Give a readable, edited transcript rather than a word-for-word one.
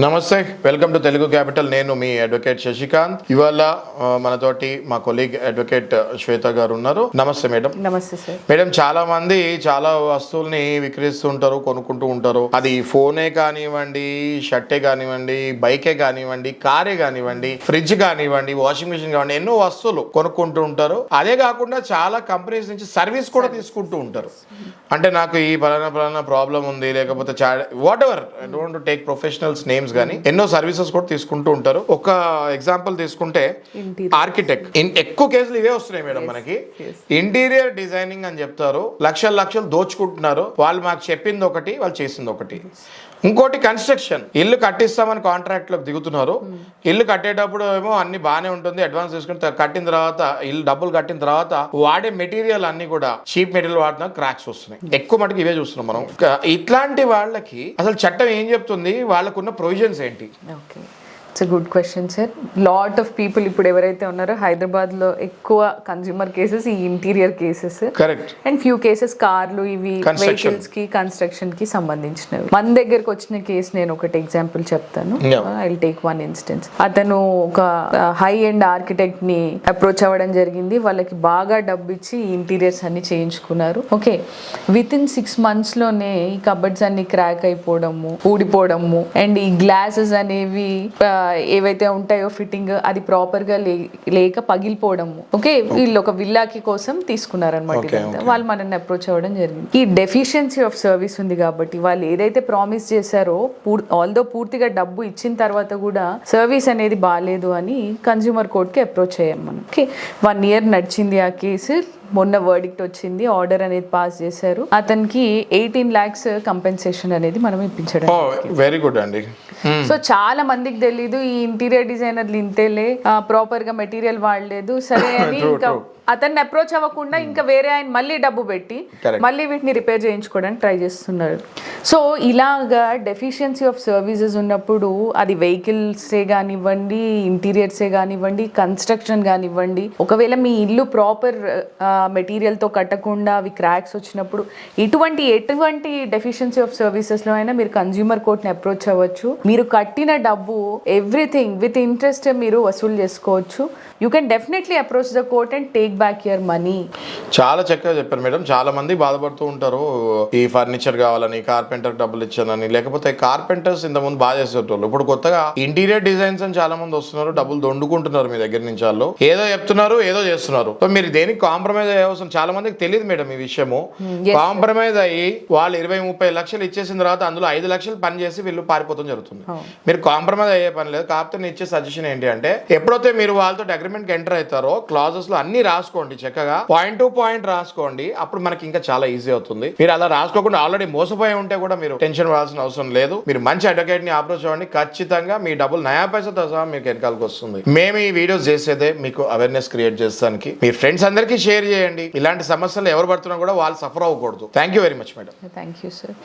నమస్తే, welcome to Telugu capital. నేను మీ advocate Sasikanth. ఇవాళ మనతోటి మా కొలీగ్ అడ్వకేట్ శ్వేత గారు ఉన్నారు. నమస్తే మేడం. నమస్తే సార్. మేడం, చాలా మంది చాలా వస్తువుల్ని విక్రయిస్తుంటారు, కొనుక్కుంటూ ఉంటారు. అది ఫోనే కానివ్వండి, షర్టే కానివ్వండి, బైకే కానివ్వండి, కారే కానివ్వండి, ఫ్రిడ్జ్ కానివ్వండి, వాషింగ్ మిషన్ కానివ్వండి, ఎన్నో వస్తువులు కొనుక్కుంటూ ఉంటారు. అదే కాకుండా చాలా కంపెనీస్ నుంచి సర్వీస్ కూడా తీసుకుంటూ ఉంటారు. అంటే నాకు ఈ పలానా ప్రాబ్లం ఉంది, లేకపోతే what ever, I don't take professionals names కానీ ఎన్నో సర్వీసెస్ కూడా తీసుకుంటూ ఉంటారు. ఒక ఎగ్జాంపుల్ తీసుకుంటే ఆర్కిటెక్ట్, ఎక్కువ కేసులు ఇవే వస్తున్నాయి మేడం మనకి. ఇంటీరియర్ డిజైనింగ్ అని చెప్తారు, లక్షలు దోచుకుంటున్నారు. వాళ్ళు మాకు చెప్పింది ఒకటి, వాళ్ళు చేసింది ఒకటి. ఇంకోటి కన్స్ట్రక్షన్, ఇల్లు కట్టిస్తామని కాంట్రాక్ట్ లోకి దిగుతున్నారు. ఇల్లు కట్టేటప్పుడు ఏమో అన్ని బాగానే ఉంటుంది, అడ్వాన్స్ తీసుకుని కట్టిన తర్వాత ఇల్లు డబ్బులు కట్టిన తర్వాత వాడే మెటీరియల్ అన్ని కూడా చీప్ మెటీరియల్ వాడినా క్రాక్స్ వస్తున్నాయి. ఎక్కువ మటుకు ఇవే చూస్తున్నాం మనం. ఇట్లాంటి వాళ్ళకి అసలు చట్టం ఏం చెప్తుంది, వాళ్ళకున్న ప్రొవిజన్స్ ఏంటి? Okay, it's good question sir. Lot of people ఇప్పుడు ఎవరైతే ఉన్నారో హైదరాబాద్లో ఎక్కువ కన్స్యూమర్ కేసెస్ ఈ interior cases, correct, and few cases కార్లు, ఇవి వెహికల్స్ కి కన్స్ట్రక్షన్ కి సంబంధించినవి. మన దగ్గరకు వచ్చిన కేసు నేను ఒకటి ఎగ్జాంపుల్ చెప్తాను. I will take one instance. అతను ఒక హై ఎండ్ ఆర్కిటెక్ట్ ని అప్రోచ్ అవ్వడం జరిగింది. వాళ్ళకి బాగా డబ్బు ఇచ్చి ఇంటీరియర్స్ అన్ని చేయించుకున్నారు. ఓకే, విత్ ఇన్ 6 months లోనే ఈ కబర్డ్స్ అన్ని క్రాక్ అయిపోవడము, ఊడిపోవడము, అండ్ ఈ గ్లాసెస్ అనేవి ఏవైతే ఉంటాయో ఫిట్టింగ్ అది ప్రాపర్ గా లేక పగిలిపోవడము. ఓకే, వీళ్ళు ఒక విల్లాకి కోసం తీసుకున్నారనమాట. వాళ్ళు మనల్ని అప్రోచ్ అవ్వడం జరిగింది. ఈ డెఫిషియన్సీ ఆఫ్ సర్వీస్ ఉంది కాబట్టి వాళ్ళు ఏదైతే ప్రామిస్ చేశారో, ఆల్దో పూర్తిగా డబ్బు ఇచ్చిన తర్వాత కూడా సర్వీస్ అనేది బాగాలేదు అని కన్స్యూమర్ కోర్ట్ కి అప్రోచ్ అయ్యాం మనం. ఓకే, 1 year నడిచింది ఆ కేసు. మొన్న వర్డిక్ట్ వచ్చింది, ఆర్డర్ అనేది పాస్ చేశారు. అతనికి 18 lakhs కంపెన్సేషన్ అనేది మనం ఇప్పించడం. వెరీ గుడ్ అండి. సో చాలా మందికి తెలీదు ఈ ఇంటీరియర్ డిజైనర్లు ఇంతేలే, ప్రాపర్ గా మెటీరియల్ వాడలేదు సరే అని ఇంకా అతన్ని అప్రోచ్ అవ్వకుండా ఇంకా వేరే ఆయన మళ్ళీ డబ్బు పెట్టి మళ్ళీ వీటిని రిపేర్ చేయించుకోవడానికి ట్రై చేస్తున్నారు. సో ఇలాగా డెఫిషియన్సీ ఆఫ్ సర్వీసెస్ ఉన్నప్పుడు అది వెహికల్సే కానివ్వండి, ఇంటీరియర్సే కానివ్వండి, కన్స్ట్రక్షన్ కానివ్వండి, ఒకవేళ మీ ఇల్లు ప్రాపర్ మెటీరియల్తో కట్టకుండా అవి క్రాక్స్ వచ్చినప్పుడు ఎటువంటి డెఫిషియన్సీ ఆఫ్ సర్వీసెస్లో అయినా మీరు కన్స్యూమర్ కోర్ట్ని అప్రోచ్ అవ్వచ్చు. మీరు కట్టిన డబ్బు ఎవ్రీథింగ్ విత్ ఇంట్రెస్ట్ మీరు వసూలు చేసుకోవచ్చు. You can definitely approach the court and take back your money. చాలా చక్కగా చెప్పారు మేడం. చాలా మంది బాధపడుతూ ఉంటారు, ఈ ఫర్నిచర్ కావాలని, కార్పెంటర్ డబ్బులు ఇచ్చానని. లేకపోతే కార్పెంటర్స్ ఇంతకుముందు బాగా చేసేటోళ్ళు ఇప్పుడు కొత్తగా ఇంటీరియర్ డిజైన్స్ అని చాలా మంది వస్తున్నారు, డబ్బులు దొండుకుంటున్నారు మీ దగ్గర నుంచి. వాళ్ళు ఏదో చెప్తున్నారు, ఏదో చేస్తున్నారు. సో మీరు దేనికి కాంప్రమైజ్ అయ్యే అవసరం చాలా మందికి తెలియదు మేడం ఈ విషయము. కాంప్రమైజ్ అయ్యి వాళ్ళు 20-30 లక్షలు ఇచ్చేసిన తర్వాత అందులో 5 లక్షలు పని చేసి వీళ్ళు పారిపోవడం జరుగుతుంది. మీరు కాంప్రమైజ్ అయ్యే పని లేదు. కాకపోతే నేను ఇచ్చే సజెషన్ ఏంటి అంటే, ఎప్పుడైతే మీరు వాళ్ళతో అగ్రిమెంట్ కి ఎంటర్ అవుతారో క్లాజెస్ లో అన్ని రాసుకోండి, చక్కగా పాయింట్ టు పాయింట్ రాసుకోండి. అప్పుడు మనకి ఇంకా చాలా ఈజీ అవుతుంది. మీరు అలా రాసుకోకుండా ఆల్రెడీ మోసపోయి ఉంటే కూడా మీరు టెన్షన్ పడాల్సిన అవసరం లేదు. మీరు మంచి అడ్వకేట్ ని అప్రోచ్ అవ్వండి, ఖచ్చితంగా మీ డబ్బులు నయా పైసతో సహా మీకు వెనకాలకు వస్తుంది. మేము ఈ వీడియోస్ చేసేదే మీకు అవేర్నెస్ క్రియేట్ చేస్తానికి. మీ ఫ్రెండ్స్ అందరికీ షేర్ చేయండి. ఇలాంటి సమస్యలు ఎవరు పడుతున్నా కూడా వాళ్ళు సఫర్ అవ్వకూడదు. Thank you very much madam. Thank you sir.